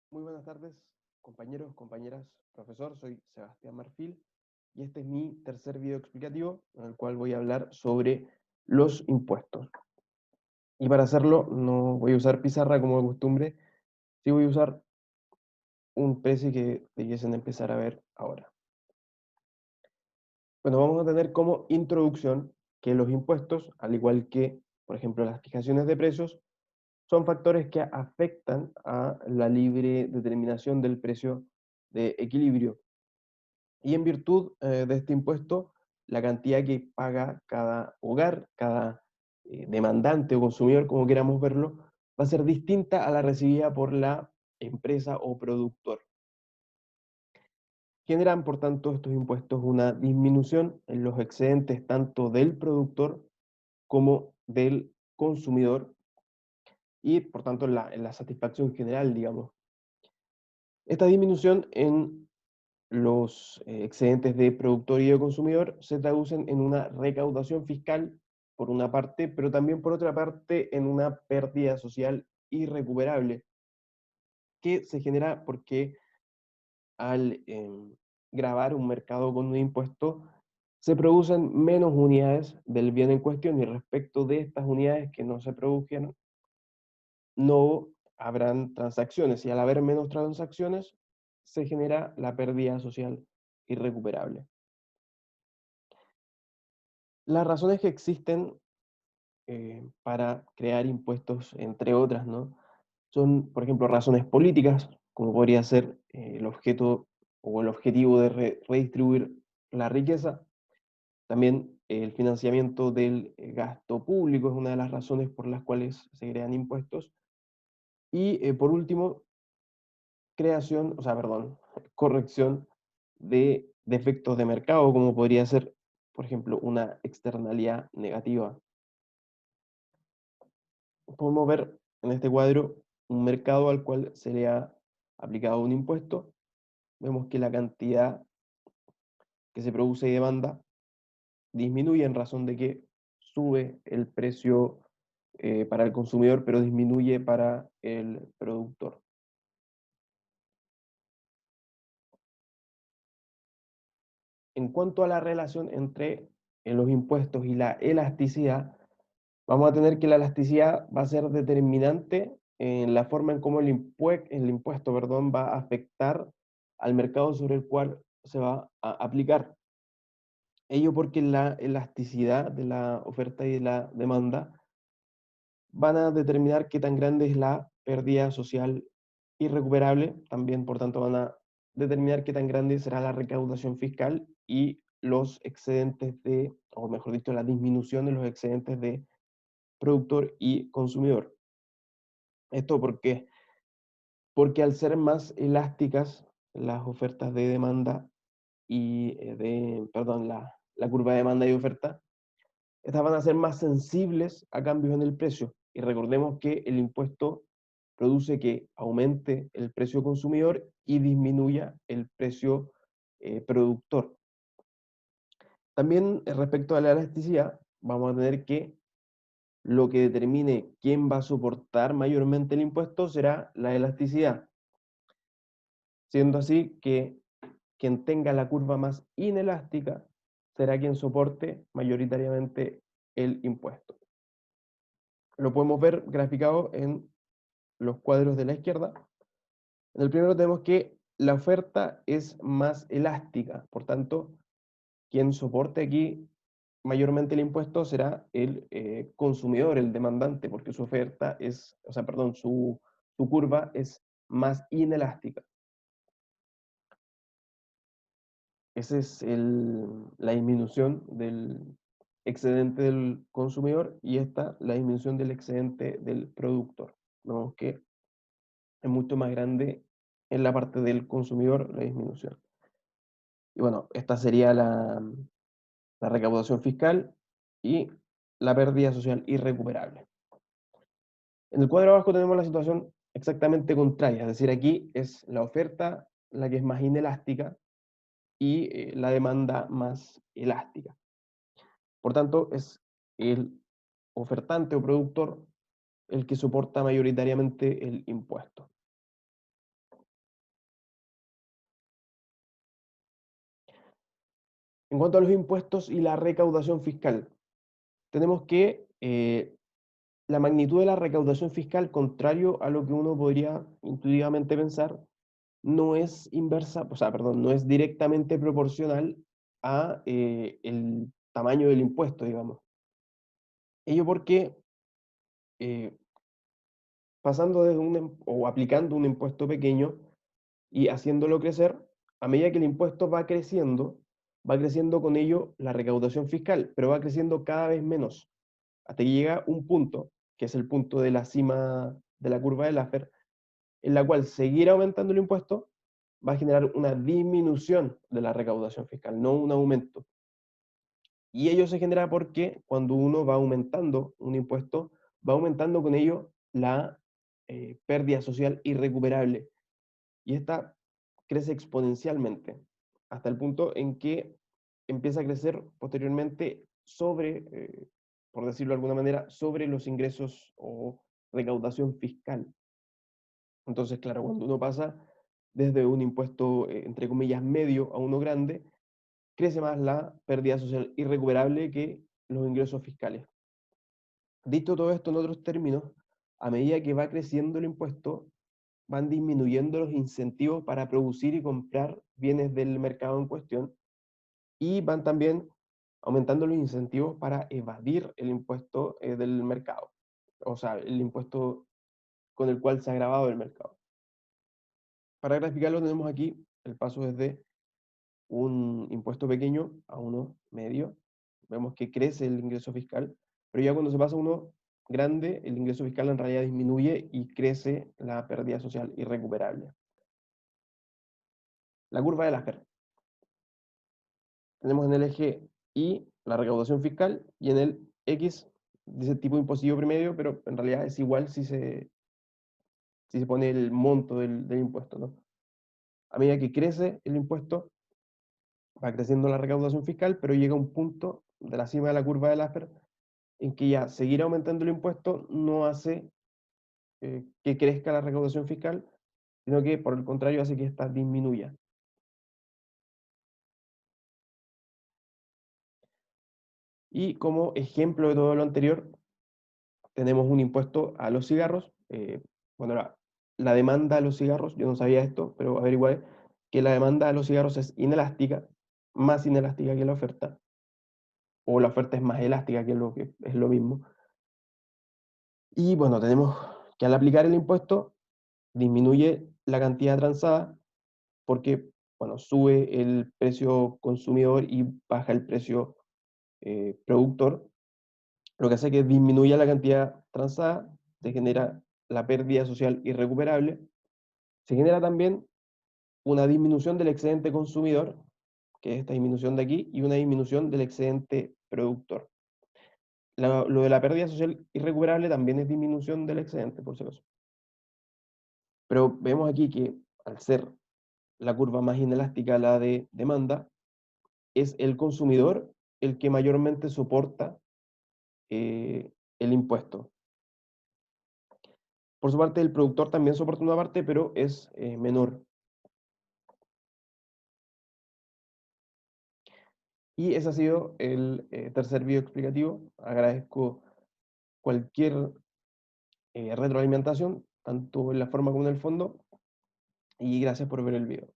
Muy buenas tardes, compañeros, compañeras, profesor. Soy Sebastián Marfil y este es mi tercer video explicativo en el cual voy a hablar sobre los impuestos. Y para hacerlo no voy a usar pizarra como de costumbre, sí voy a usar un precio que debiesen empezar a ver ahora. Bueno, vamos a tener como introducción que los impuestos, al igual que, por ejemplo, las fijaciones de precios, son factores que afectan a la libre determinación del precio de equilibrio. Y en virtud de este impuesto, la cantidad que paga cada hogar, cada demandante o consumidor, como queramos verlo, va a ser distinta a la recibida por la empresa o productor. Generan, por tanto, estos impuestos una disminución en los excedentes tanto del productor como del consumidor y, por tanto, en la satisfacción general, digamos. Esta disminución en los excedentes de productor y de consumidor se traducen en una recaudación fiscal, por una parte, pero también por otra parte en una pérdida social irrecuperable, que se genera porque al gravar un mercado con un impuesto, se producen menos unidades del bien en cuestión y respecto de estas unidades que no se produjeron, no habrán transacciones y al haber menos transacciones, se genera la pérdida social irrecuperable. Las razones que existen para crear impuestos, entre otras, ¿no? Son, por ejemplo, razones políticas, como podría ser el objeto o el objetivo de redistribuir la riqueza. También el financiamiento del gasto público es una de las razones por las cuales se crean impuestos. Y por último, creación, o sea, perdón, corrección de defectos de mercado, como podría ser, por ejemplo, una externalidad negativa. Podemos ver en este cuadro un mercado al cual se le ha aplicado un impuesto. Vemos que la cantidad que se produce y demanda disminuye en razón de que sube el precio para el consumidor, pero disminuye para el productor. En cuanto a la relación entre los impuestos y la elasticidad, vamos a tener que la elasticidad va a ser determinante en la forma en cómo el impuesto, perdón, va a afectar al mercado sobre el cual se va a aplicar. Ello porque la elasticidad de la oferta y de la demanda van a determinar qué tan grande es la pérdida social irrecuperable, también por tanto van a determinar qué tan grande será la recaudación fiscal y los excedentes de, o mejor dicho, la disminución de los excedentes de productor y consumidor. ¿Esto por qué? Porque al ser más elásticas las ofertas de demanda y perdón, la curva de demanda y oferta, estas van a ser más sensibles a cambios en el precio. Y recordemos que el impuesto produce que aumente el precio consumidor y disminuya el precio productor. También respecto a la elasticidad, vamos a tener que lo que determine quién va a soportar mayormente el impuesto será la elasticidad, siendo así que quien tenga la curva más inelástica será quien soporte mayoritariamente el impuesto. Lo podemos ver graficado en los cuadros de la izquierda. En el primero tenemos que la oferta es más elástica, por tanto, quien soporte aquí mayormente el impuesto será el consumidor, el demandante, porque su oferta es, o sea, perdón, su curva es más inelástica. Esa es la disminución del excedente del consumidor y esta la disminución del excedente del productor. Vemos que es mucho más grande en la parte del consumidor la disminución. Y bueno, esta sería la recaudación fiscal y la pérdida social irrecuperable. En el cuadro abajo tenemos la situación exactamente contraria, es decir, aquí es la oferta la que es más inelástica y la demanda más elástica. Por tanto, es el ofertante o productor el que soporta mayoritariamente el impuesto. En cuanto a los impuestos y la recaudación fiscal, tenemos que la magnitud de la recaudación fiscal, contrario a lo que uno podría intuitivamente pensar, no es inversa, o sea, perdón, no es directamente proporcional a el tamaño del impuesto, digamos. Ello porque eh, pasando desde o aplicando un impuesto pequeño y haciéndolo crecer, a medida que el impuesto va creciendo con ello la recaudación fiscal, pero va creciendo cada vez menos, hasta que llega un punto, que es el punto de la cima de la curva de Laffer, en la cual seguir aumentando el impuesto va a generar una disminución de la recaudación fiscal, no un aumento. Y ello se genera porque cuando uno va aumentando un impuesto, va aumentando con ello la pérdida social irrecuperable. Y esta crece exponencialmente, hasta el punto en que empieza a crecer posteriormente sobre, por decirlo de alguna manera, sobre los ingresos o recaudación fiscal. Entonces, claro, cuando uno pasa desde un impuesto, entre comillas, medio a uno grande, crece más la pérdida social irrecuperable que los ingresos fiscales. Dicho todo esto en otros términos, a medida que va creciendo el impuesto, van disminuyendo los incentivos para producir y comprar bienes del mercado en cuestión y van también aumentando los incentivos para evadir el impuesto del mercado, o sea, el impuesto con el cual se ha grabado el mercado. Para graficarlo tenemos aquí el paso desde un impuesto pequeño a uno medio. Vemos que crece el ingreso fiscal, pero ya cuando se pasa a uno grande, el ingreso fiscal en realidad disminuye y crece la pérdida social irrecuperable. La curva de Laffer. Tenemos en el eje Y la recaudación fiscal y en el X dice tipo impositivo promedio, pero en realidad es igual si se pone el monto del impuesto, ¿no? A medida que crece el impuesto, va creciendo la recaudación fiscal, pero llega a un punto de la cima de la curva de Laffer en que ya seguir aumentando el impuesto no hace que crezca la recaudación fiscal, sino que por el contrario hace que ésta disminuya. Y como ejemplo de todo lo anterior, tenemos un impuesto a los cigarros. Bueno, la demanda a los cigarros, yo no sabía esto, pero averigué que la demanda a los cigarros es inelástica, más inelástica que la oferta, o la oferta es más elástica que es lo mismo. Y bueno, tenemos que al aplicar el impuesto disminuye la cantidad transada porque, bueno, sube el precio consumidor y baja el precio productor, lo que hace que disminuya la cantidad transada, se genera la pérdida social irrecuperable, se genera también una disminución del excedente consumidor, que es esta disminución de aquí, y una disminución del excedente productor. Lo de la pérdida social irrecuperable también es disminución del excedente, por si acaso. Pero vemos aquí que al ser la curva más inelástica, la de demanda, es el consumidor el que mayormente soporta el impuesto. Por su parte, el productor también soporta una parte, pero es menor. Y ese ha sido el tercer video explicativo. Agradezco cualquier retroalimentación, tanto en la forma como en el fondo, y gracias por ver el video.